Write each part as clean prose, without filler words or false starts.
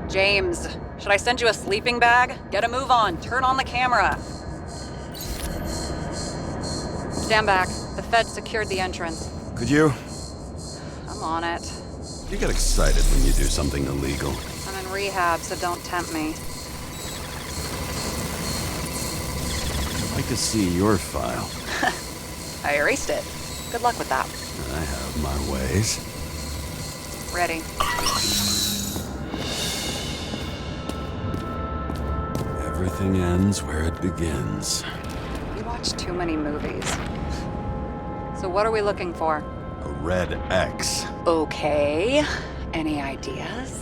James, should I send you a sleeping bag? Get a move on. Turn on the camera. Stand back. The Fed secured the entrance. Could you? I'm on it. You get excited when you do something illegal. I'm in rehab, so don't tempt me. I'd like to see your file. I erased it. Good luck with that. I have my ways. Ready. Everything ends where it begins. You watch too many movies. So what are we looking for? A red X. Okay. Any ideas?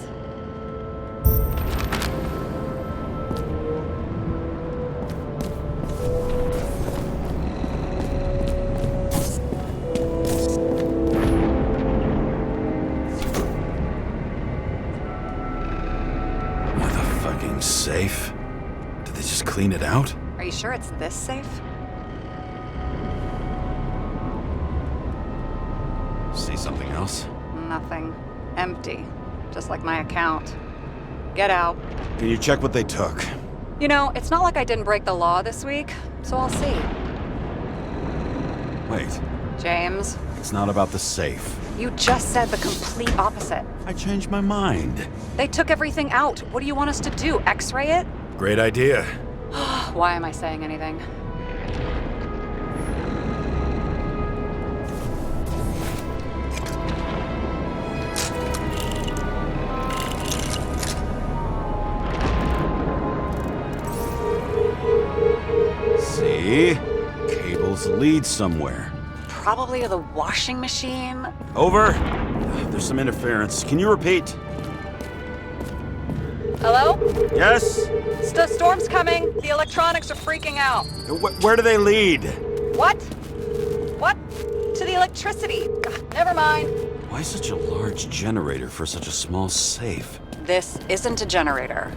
With a fucking safe? Did they just clean it out? Are you sure it's this safe? See something else? Nothing. Empty. Just like my account. Get out. Can you check what they took? You know, it's not like I didn't break the law this week, so I'll see. Wait, James, it's not about the safe. you just said the complete opposite. I changed my mind. They took everything out. What do you want us to do? X-ray it? Great idea. Why am I saying anything? See? Cables lead somewhere. Probably to the washing machine. Over. There's some interference. Can you repeat? Hello? Yes? Storm's coming. The electronics are freaking out. Where do they lead? What? What? To the electricity. Ugh, never mind. Why such a large generator for such a small safe? This isn't a generator.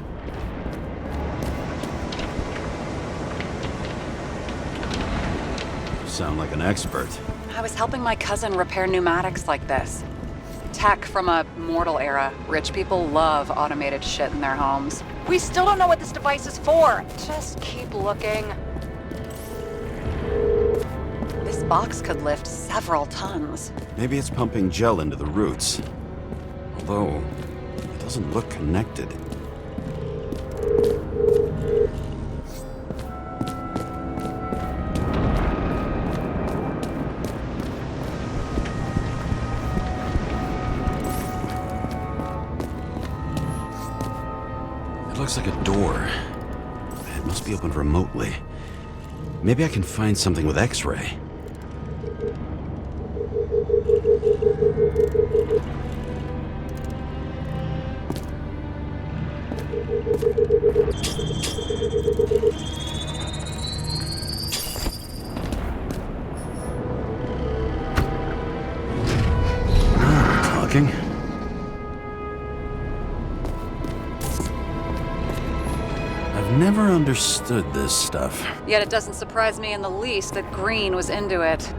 You sound like an expert. I was helping my cousin repair pneumatics like this. Tech from a mortal era. Rich people love automated shit in their homes. We still don't know what this device is for. Just keep looking. This box could lift several tons. Maybe it's pumping gel into the roots. Although, it doesn't look connected. It looks like a door. It must be opened remotely. Maybe I can find something with X-ray. Talking. I've never understood this stuff. Yet it doesn't surprise me in the least that Green was into it.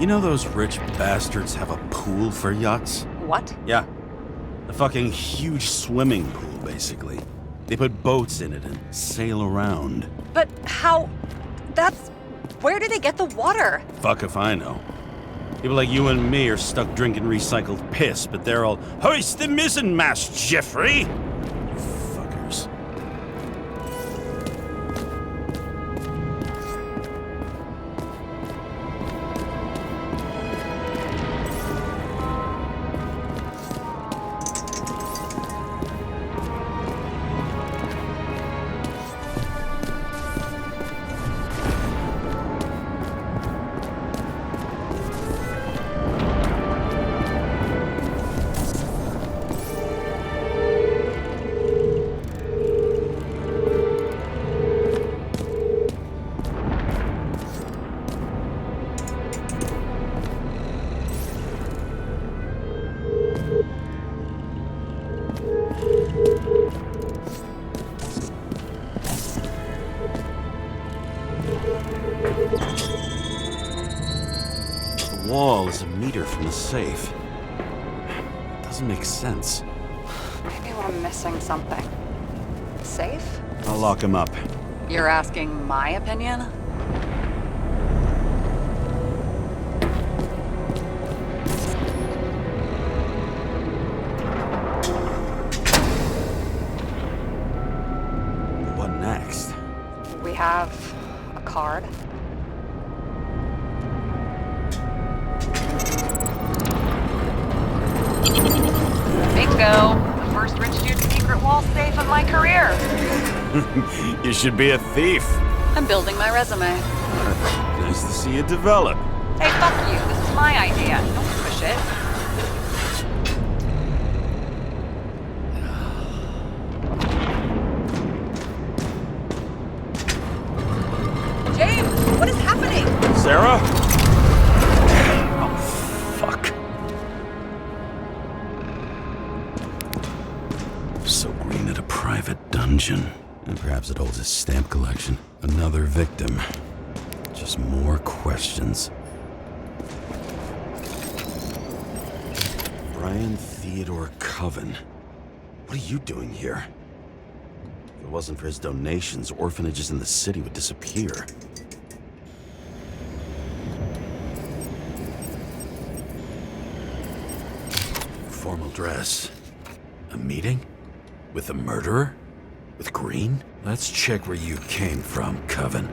You know those rich bastards have a pool for yachts? What? Yeah. A fucking huge swimming pool, basically. They put boats in it and sail around. But how... That's... Where do they get the water? Fuck if I know. People like you and me are stuck drinking recycled piss, but they're all, "Hoist the mizzenmast, Jeffrey!" You fuckers. The wall is a meter from the safe. Doesn't make sense. Maybe we're missing something. Safe? I'll lock him up. You're asking my opinion? What next? We have a card. Bingo! The first rich dude's secret wall safe of my career. You should be a thief. I'm building my resume. Nice to see it develop. Hey, fuck you. This is my idea. Don't push it. James, what is happening? Sarah? Oh, fuck. So Green at a private dungeon. And perhaps it holds his stamp collection. Another victim. Just more questions. Brian Theodore Coven. What are you doing here? If it wasn't for his donations, orphanages in the city would disappear. Formal dress. A meeting? With a murderer? With Green? Let's check where you came from, Coven.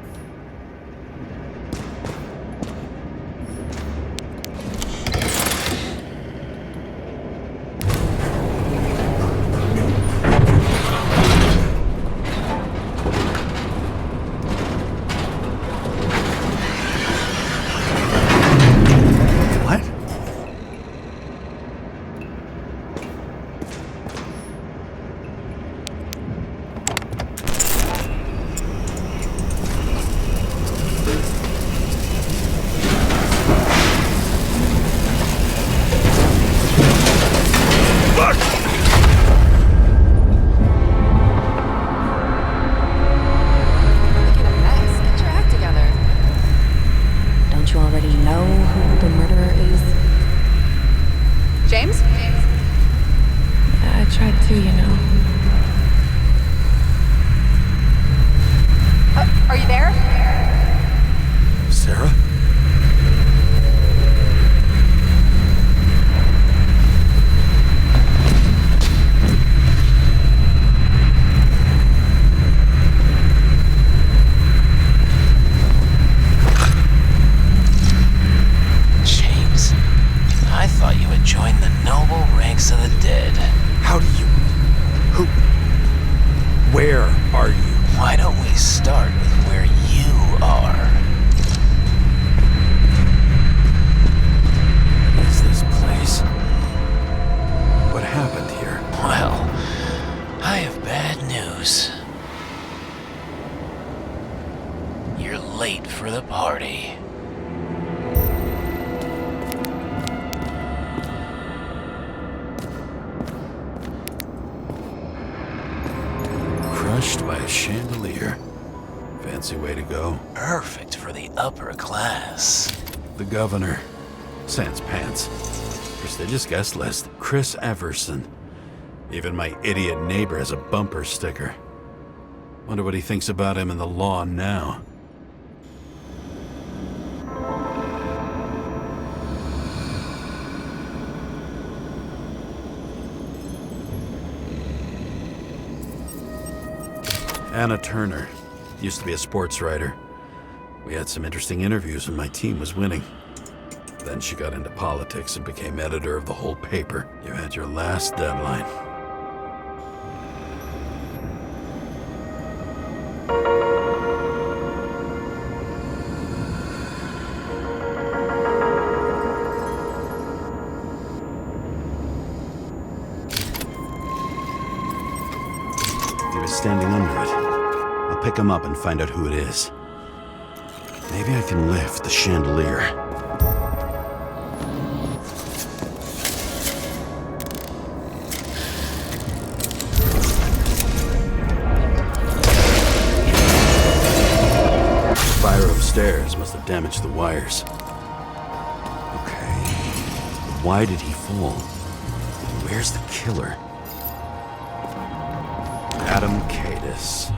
What? Making a mess. Get your act together. Don't you already know who the murderer is? James? Yeah, I tried to, you know. Are you there? Sarah? James, I thought you had joined the noble ranks of the dead. How do you... Who... Where are you? Why don't we start with where you are? What is this place? What happened here? Well, I have bad news. You're late for the party. Crushed by a chandelier. Fancy way to go. Perfect for the upper class. The governor. Sans pants. Prestigious guest list. Chris Everson. Even my idiot neighbor has a bumper sticker. Wonder what he thinks about him in the law now. Anna Turner. Used to be a sports writer. We had some interesting interviews when my team was winning. Then she got into politics and became editor of the whole paper. You had your last deadline. He was standing under it. I'll pick him up and find out who it is. Maybe I can lift the chandelier. Fire upstairs must have damaged the wires. Okay. Why did he fall? Where's the killer? Adam Cadis.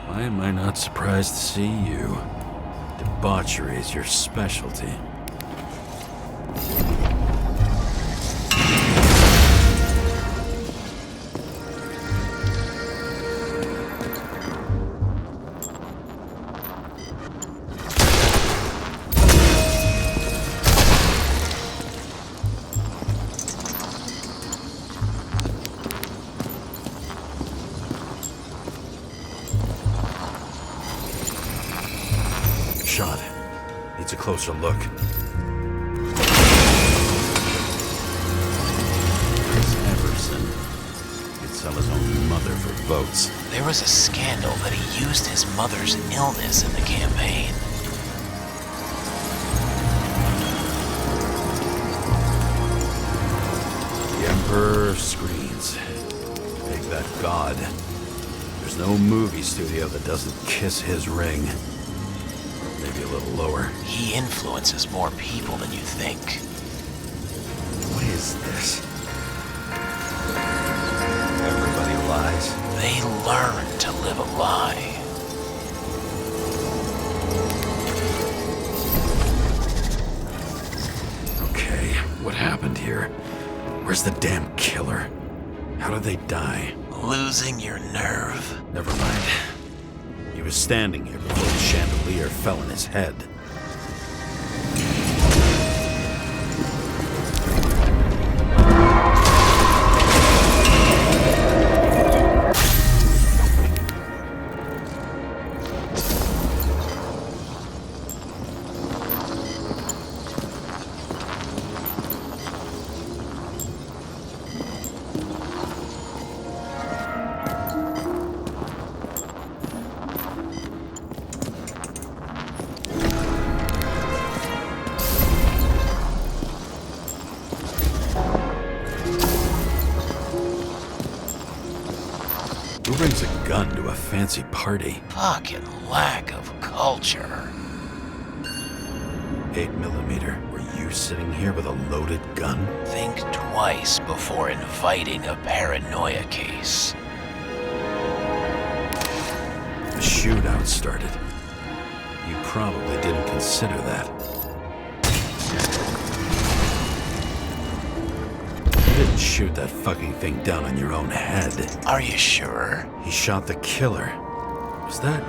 Why am I not surprised to see you? Debauchery is your specialty. Shot. Needs a closer look. Chris Everson. He'd sell his own mother for votes. There was a scandal that he used his mother's illness in the campaign. The Emperor screens. Make that god. There's no movie studio that doesn't kiss his ring. Maybe a little lower. He influences more people than you think. What is this? Everybody lies. They learn to live a lie. Okay, what happened here? Where's the damn killer? How did they die? Losing your nerve. Never mind. He was standing here before the chandelier fell on his head. Who brings a gun to a fancy party? Fucking lack of culture. 8mm. Were you sitting here with a loaded gun? Think twice before inviting a paranoia case. The shootout started. You probably didn't consider that. You didn't shoot that fucking thing down on your own head. Are you sure? He shot the killer. Was that...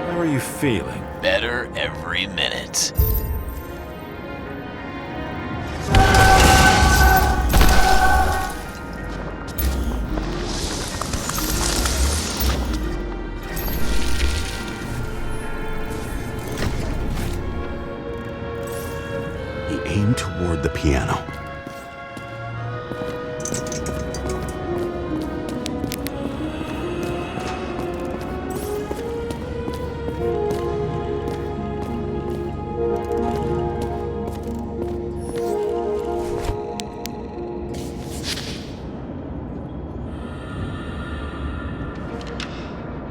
How are you feeling? Better every minute. He aimed toward the piano.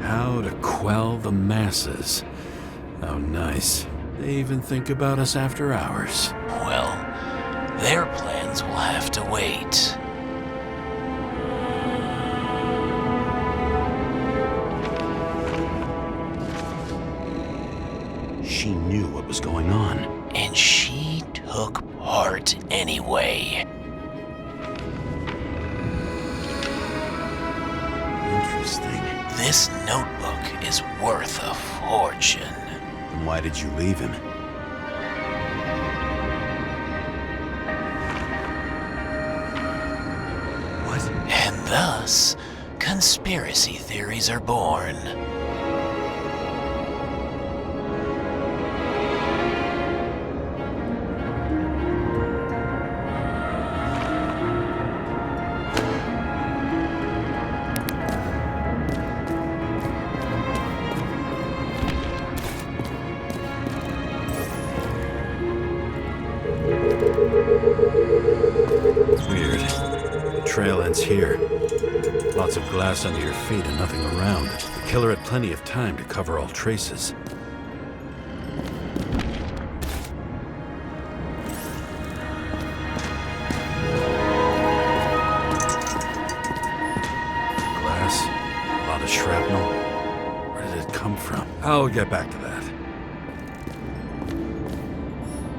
How to quell the masses. Oh, nice. They even think about us after hours. Well, their plans will have to wait. She knew what was going on. And she took part anyway. Interesting. This notebook is worth a fortune. Then why did you leave him? What? And thus, conspiracy theories are born. Weird. The trail ends here. Lots of glass under your feet and nothing around. The killer had plenty of time to cover all traces. Glass, a lot of shrapnel. Where did it come from? I'll get back to that.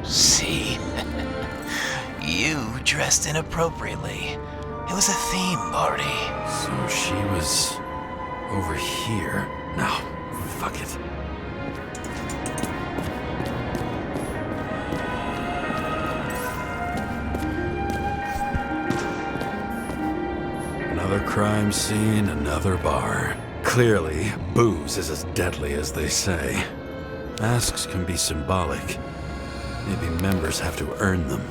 See? You dressed inappropriately. It was a theme party. So she was over here. No, fuck it. Another crime scene, another bar. Clearly, booze is as deadly as they say. Masks can be symbolic. Maybe members have to earn them.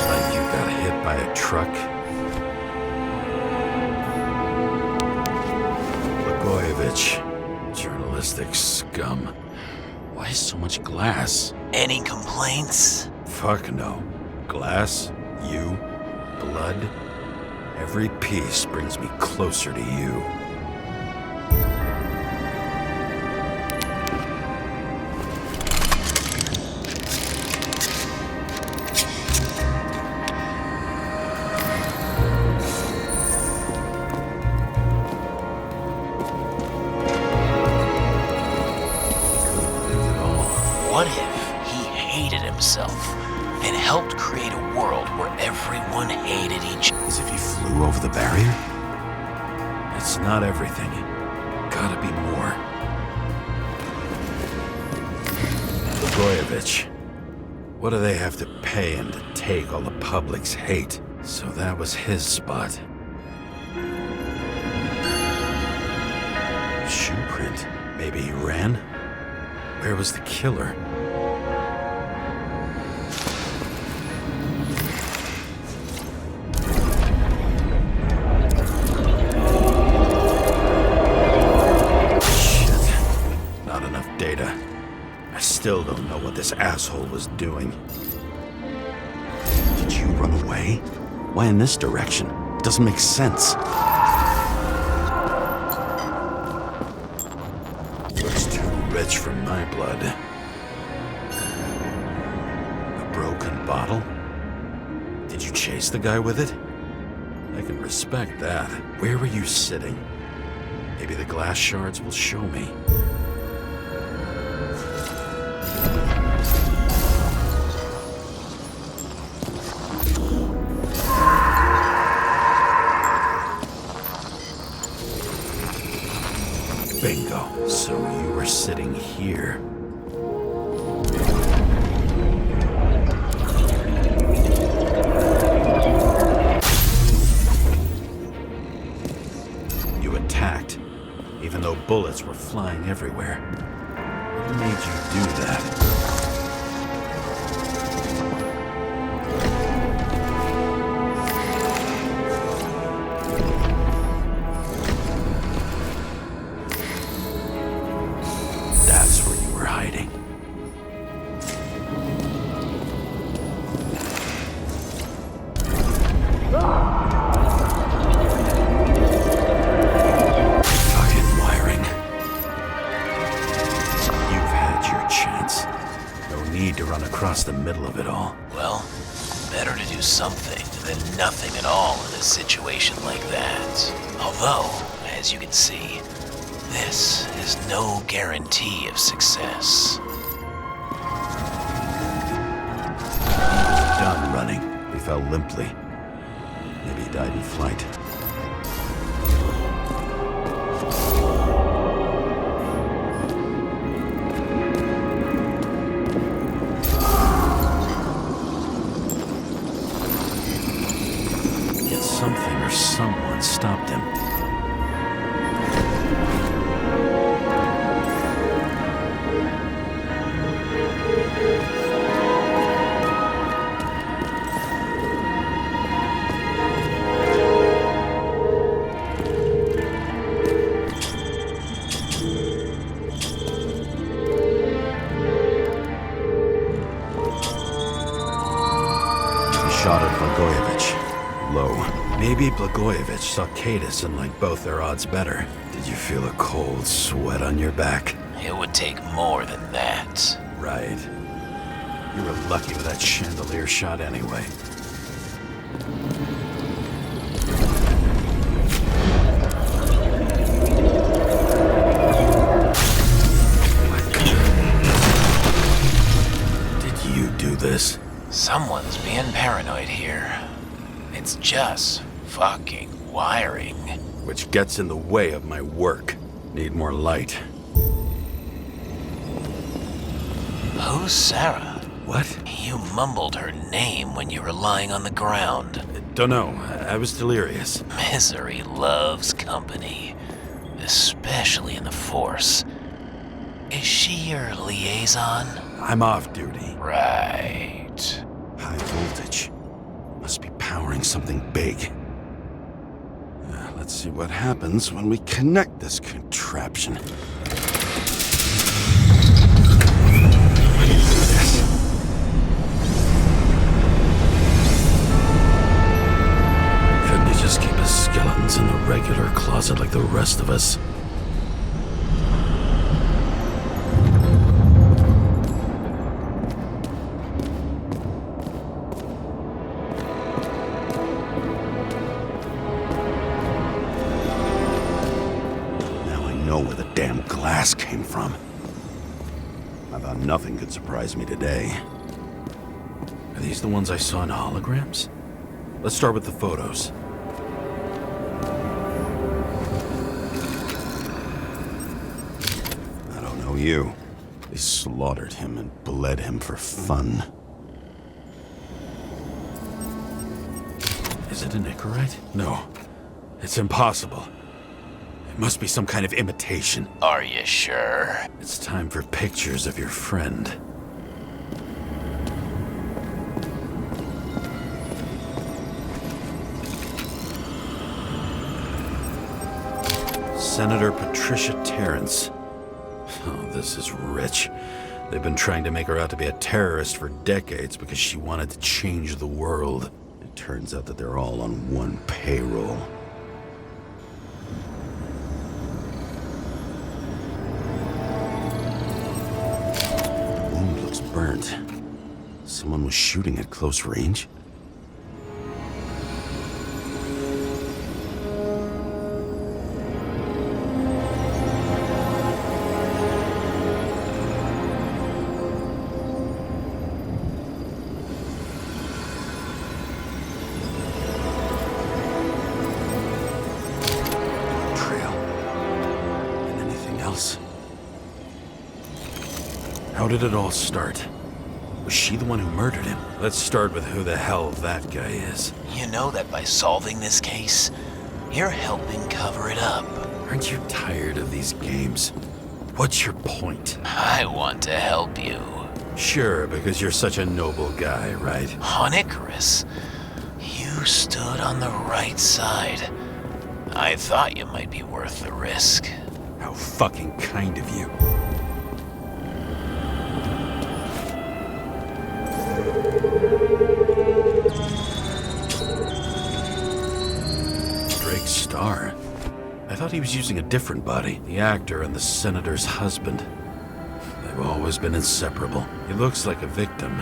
Like you got hit by a truck. Blagojevich, journalistic scum. Why so much glass? Any complaints? Fuck no. Glass, you, blood. Every piece brings me closer to you. What if he hated himself and helped create a world where everyone hated each other? As if he flew over the barrier? It's not everything. Gotta be more. Blagojevich. What do they have to pay him to take all the public's hate? So that was his spot. Shoe print. Maybe he ran? Where was the killer? Shit. Not enough data. I still don't know what this asshole was doing. Did you run away? Why in this direction? It doesn't make sense. Looks too rich for my blood. A broken bottle? Did you chase the guy with it? I can respect that. Where were you sitting? Maybe the glass shards will show me. Bingo. So you were sitting here. You attacked, even though bullets were flying everywhere. What made you do that? need to run across the middle of it all. Well, better to do something than nothing at all in a situation like that. Although, as you can see, this is no guarantee of success. Done running. He fell limply. Maybe he died in flight. Yet something or someone stopped him. Shot at Blagojevich. Low. Maybe Blagojevich saw Cadis and liked both their odds better. Did you feel a cold sweat on your back? It would take more than that. Right. You were lucky with that chandelier shot anyway. Did you do this? Someone's being paranoid here. It's just fucking wiring. Which gets in the way of my work. Need more light. Who's Sarah? What? You mumbled her name when you were lying on the ground. Dunno. I was delirious. Misery loves company, especially in the Force. Is she your liaison? I'm off duty. Right. High voltage. Must be powering something big. Let's see what happens when we connect this contraption. Couldn't he just keep his skeletons in the regular closet like the rest of us? Where the damn glass came from. I thought nothing could surprise me today. Are these the ones I saw in holograms? Let's start with the photos. I don't know you. They slaughtered him and bled him for fun. Is it an Icarite? No. It's impossible. It must be some kind of imitation. Are you sure? It's time for pictures of your friend. Senator Patricia Terrence. Oh, this is rich. They've been trying to make her out to be a terrorist for decades because she wanted to change the world. It turns out that they're all on one payroll. Burnt. Someone was shooting at close range? Trail. And anything else? How did it all start? Was she the one who murdered him? Let's start with who the hell that guy is. You know that by solving this case, you're helping cover it up. Aren't you tired of these games? What's your point? I want to help you. Sure, because you're such a noble guy, right? On Icarus, you stood on the right side. I thought you might be worth the risk. How fucking kind of you. Drake Starr? I thought he was using a different body. The actor and the senator's husband. They've always been inseparable. He looks like a victim,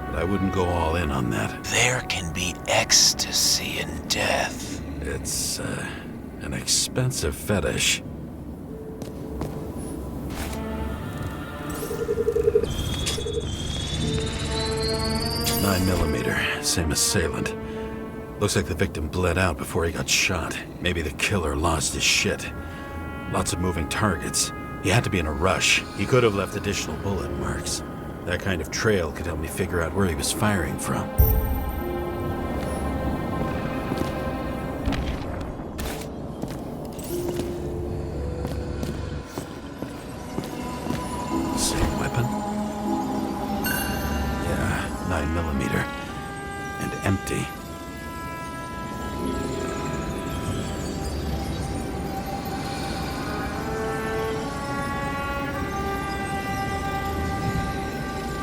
but I wouldn't go all in on that. There can be ecstasy in death. It's, an expensive fetish. .9mm, same assailant. Looks like the victim bled out before he got shot. Maybe the killer lost his shit. Lots of moving targets. He had to be in a rush. He could have left additional bullet marks. That kind of trail could help me figure out where he was firing from. Same weapon? Yeah, 9mm. And empty.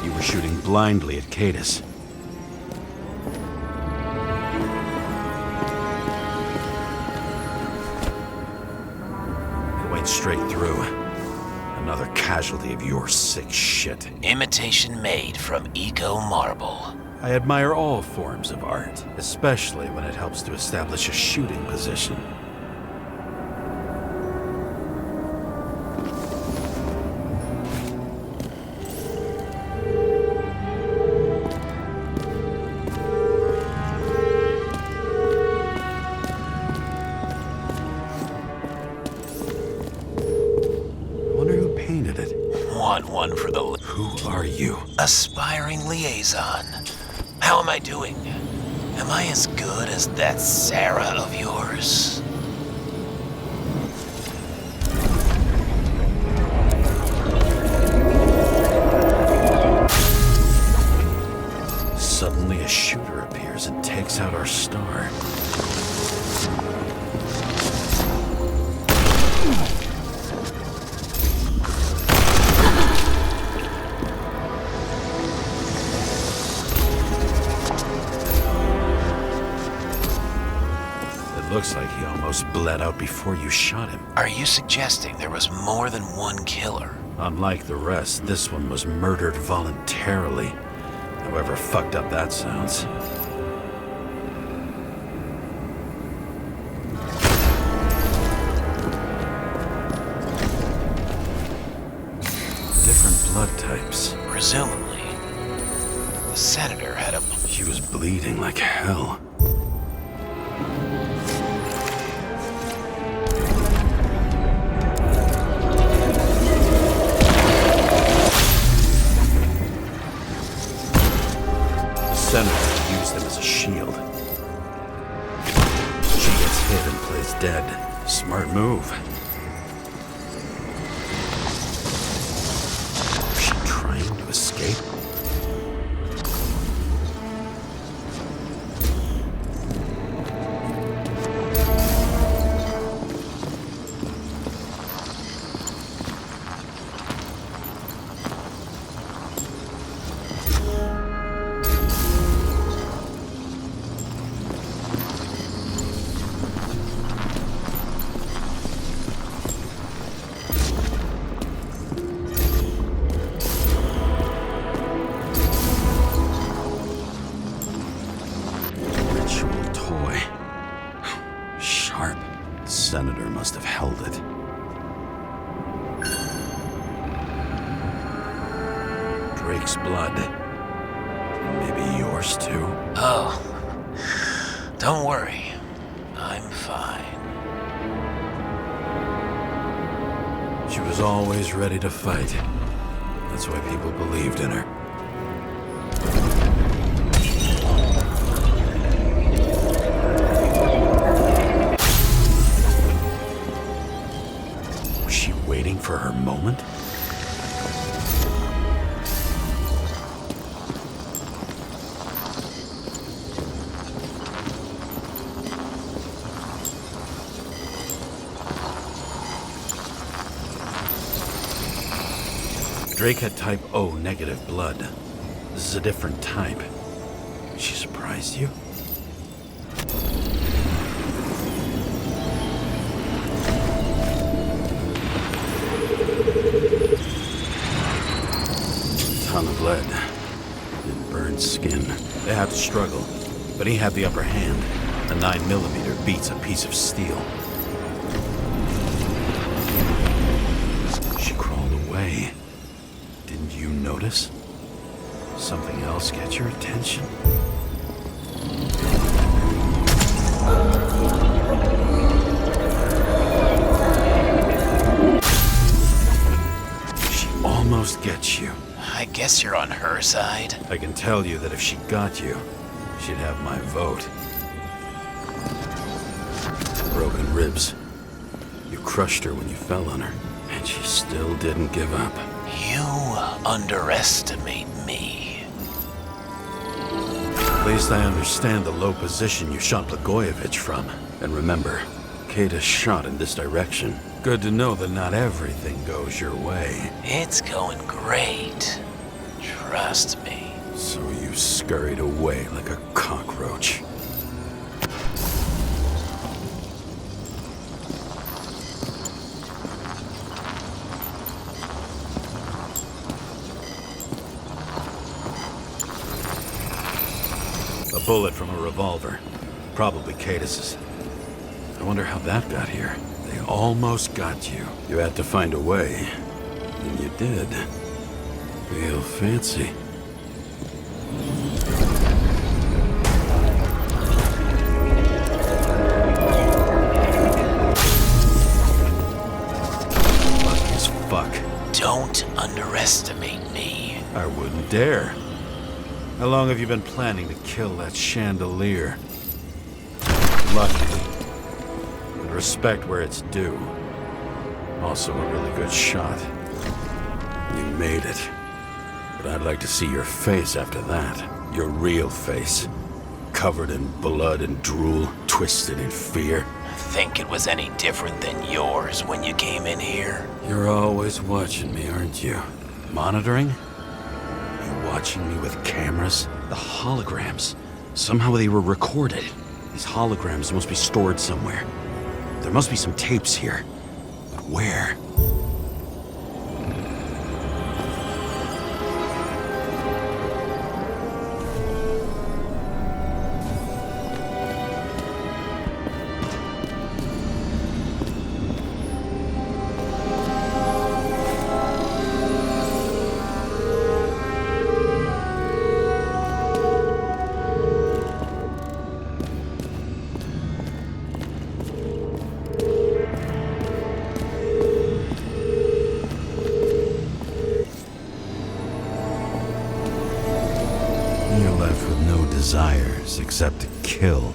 You were shooting blindly at Cadis. It went straight through. Another casualty of your sick shit. Imitation made from eco marble. I admire all forms of art, especially when it helps to establish a shooting position. I wonder who painted it. Want one for the Who are you? aspiring liaison. How am I doing? Am I as good as that Sarah of yours? Suddenly a shooter appears and takes out our star. It looks like he almost bled out before you shot him. Are you suggesting there was more than one killer? Unlike the rest, this one was murdered voluntarily. However fucked up that sounds. Different blood types. Presumably. The senator had a... She was bleeding like hell. The senator used him as a shield. She gets hit and plays dead. Smart move. Was she trying to escape? Ritual toy. Sharp. The senator must have held it. Drake's blood. Maybe yours too? Oh. Don't worry. I'm fine. She was always ready to fight. That's why people believed in her. Was she waiting for her moment? Drake had type O negative blood. This is a different type. She surprised you? ton of lead. It burned skin. They had to struggle, but he had the upper hand. A 9mm beats a piece of steel. She crawled away. Didn't you notice? Something else get your attention? She almost gets you. I guess you're on her side. I can tell you that if she got you, she'd have my vote. Broken ribs. You crushed her when you fell on her, and she still didn't give up. You underestimate me. At least I understand the low position you shot Blagojevich from. And remember, Kata shot in this direction. Good to know that not everything goes your way. It's going great. Trust me. So you scurried away like a cockroach. A bullet from a revolver. Probably Katis's. I wonder how that got here. They almost got you. You had to find a way. And you did. Real fancy. Lucky as fuck. Don't underestimate me. I wouldn't dare. How long have you been planning to kill that chandelier? Lucky. But respect where it's due. Also a really good shot. You made it. But I'd like to see your face after that. Your real face. Covered in blood and drool, twisted in fear. Think it was any different than yours when you came in here? You're always watching me, aren't you? Monitoring? You watching me with cameras? The holograms. Somehow they were recorded. These holograms must be stored somewhere. There must be some tapes here. But where? You're left with no desires except to kill.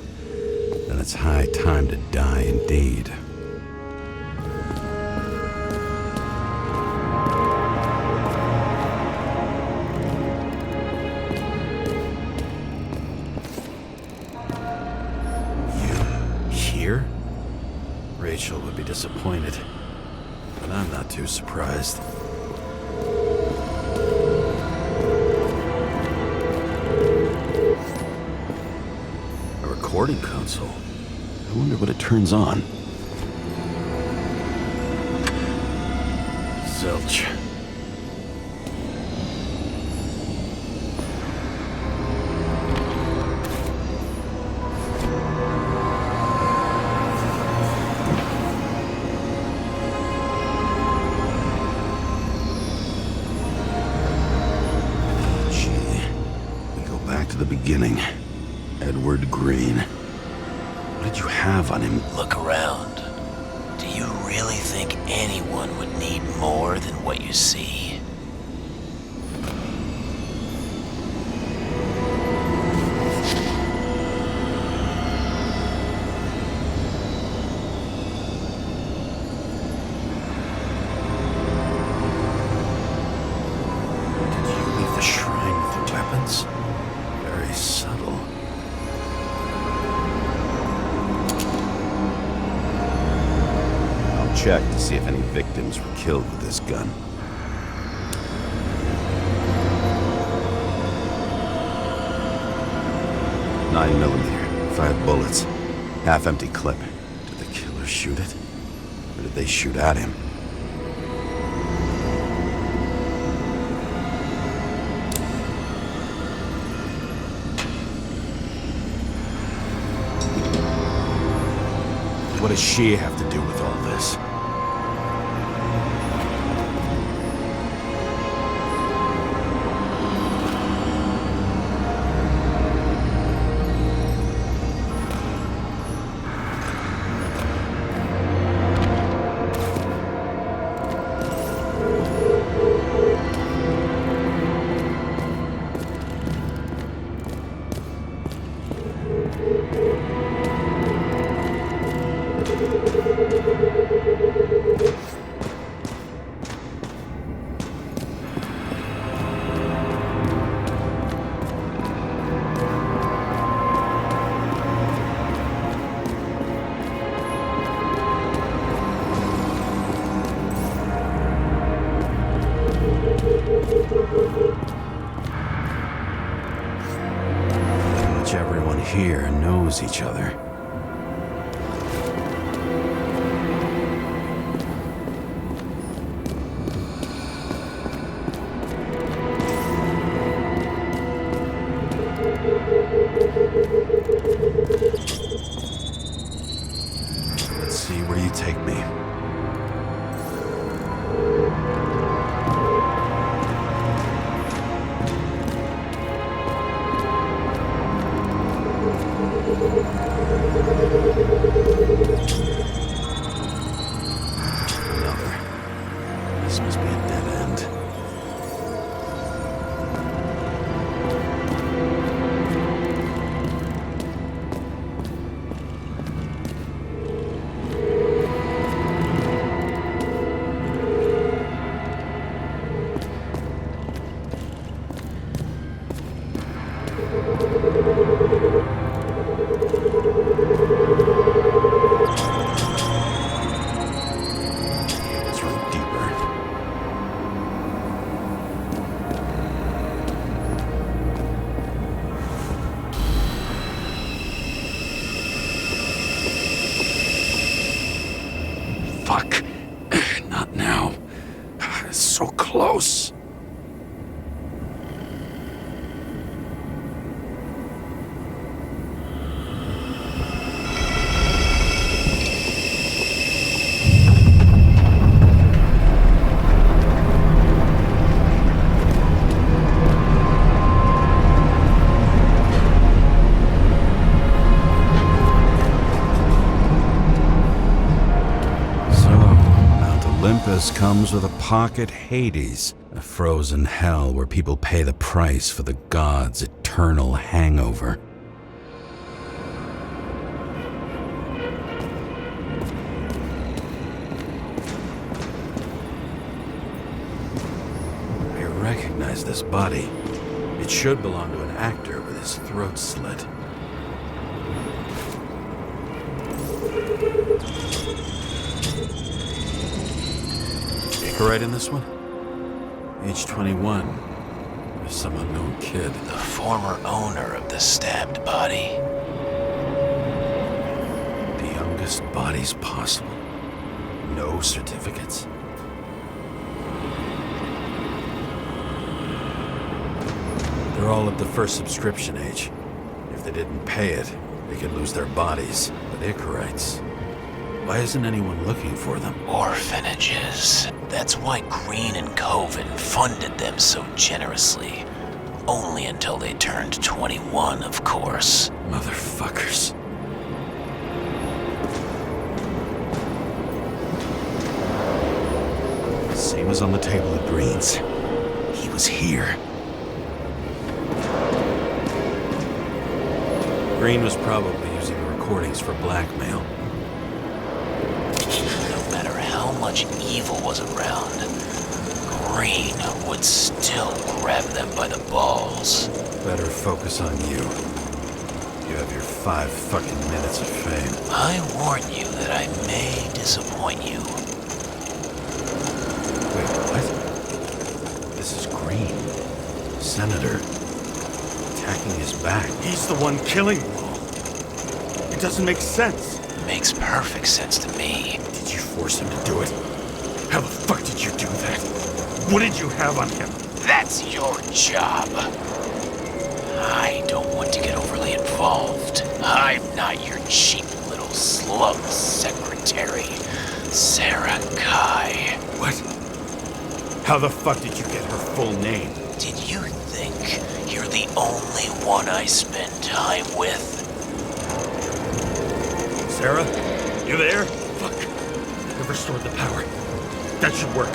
Then it's high time to die indeed. You here? Rachel would be disappointed, but I'm not too surprised. Recording console. I wonder what it turns on. Zilch. Gee, we go back to the beginning. Edward Green. What did you have on him? Look around. Do you really think anyone would need more than what you see? Did you leave the shrine with weapons? Very subtle. I'll check to see if any victims were killed with this gun. .9mm, 5 bullets, half-empty clip. Did the killer shoot it? Or did they shoot at him? What does she have to do with all this? Everyone here knows each other. Let's see where you take me. This must be a dead end. Let's run deeper. Fuck. Not now. It's so close. Olympus comes with a pocket Hades, a frozen hell where people pay the price for the gods' eternal hangover. I recognize this body. It should belong to an actor with his throat slit. Right in this one? Age 21. There's some unknown kid. The former owner of the stabbed body. The youngest bodies possible. No certificates. They're all at the first subscription age. If they didn't pay it, they could lose their bodies. But Icarites, why isn't anyone looking for them? Orphanages. That's why Green and Coven funded them so generously. Only until they turned 21, of course. Motherfuckers. Same as on the table at Green's. He was here. Green was probably using the recordings for blackmail. No matter how much evil was around, Green would still grab them by the balls. Better focus on you. You have your 5 fucking minutes of fame. I warn you that I may disappoint you. Wait, what? This is Green. Senator. Attacking his back. He's the one killing them all. It doesn't make sense. Makes perfect sense to me. Did you force him to do it? How the fuck did you do that? What did you have on him? That's your job. I don't want to get overly involved. I'm not your cheap little slum secretary, Sarah Kai. What? How the fuck did you get her full name? Did you think you're the only one I spend time with? Sarah? You there? Fuck. I've restored the power. That should work.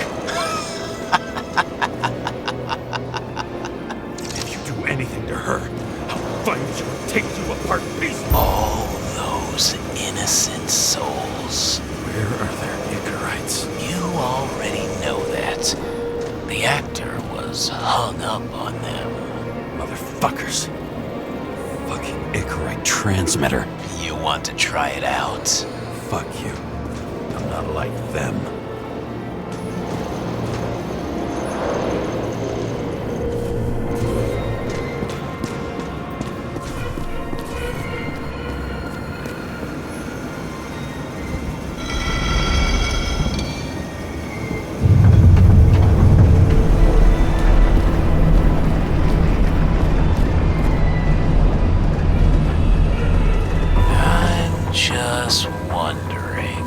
If you do anything to her, I'll find you and take you apart piecemeal. All those innocent souls. Where are their Icarites? You already know that. The actor was hung up on them. Motherfuckers. Fucking Icarite transmitter. You want to try it out? Fuck you. I'm not like them. Just wondering,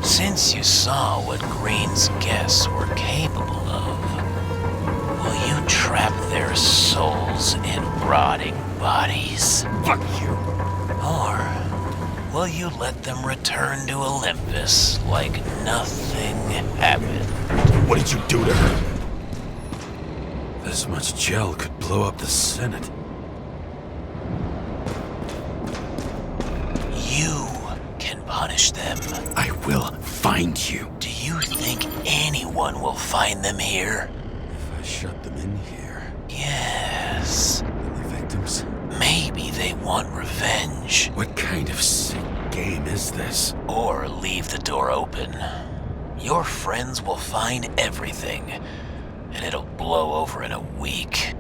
since you saw what Green's guests were capable of, will you trap their souls in rotting bodies? Fuck you. Or will you let them return to Olympus like nothing happened? What did you do to her? This much gel could blow up the Senate. You can punish them. I will find you. Do you think anyone will find them here? If I shut them in here, Yes. and the victims? Maybe they want revenge. What kind of sick game is this? Or leave the door open. Your friends will find everything, and it'll blow over in a week.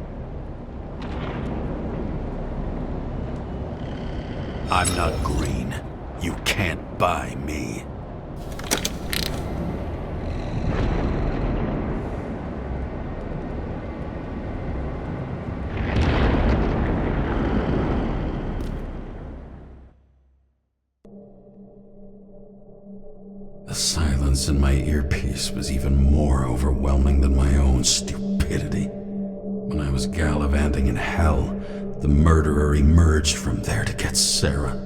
I'm not Green. You can't buy me. The silence in my earpiece was even more overwhelming than my own stupidity. When I was gallivanting in hell, the murderer emerged from there to get Sarah.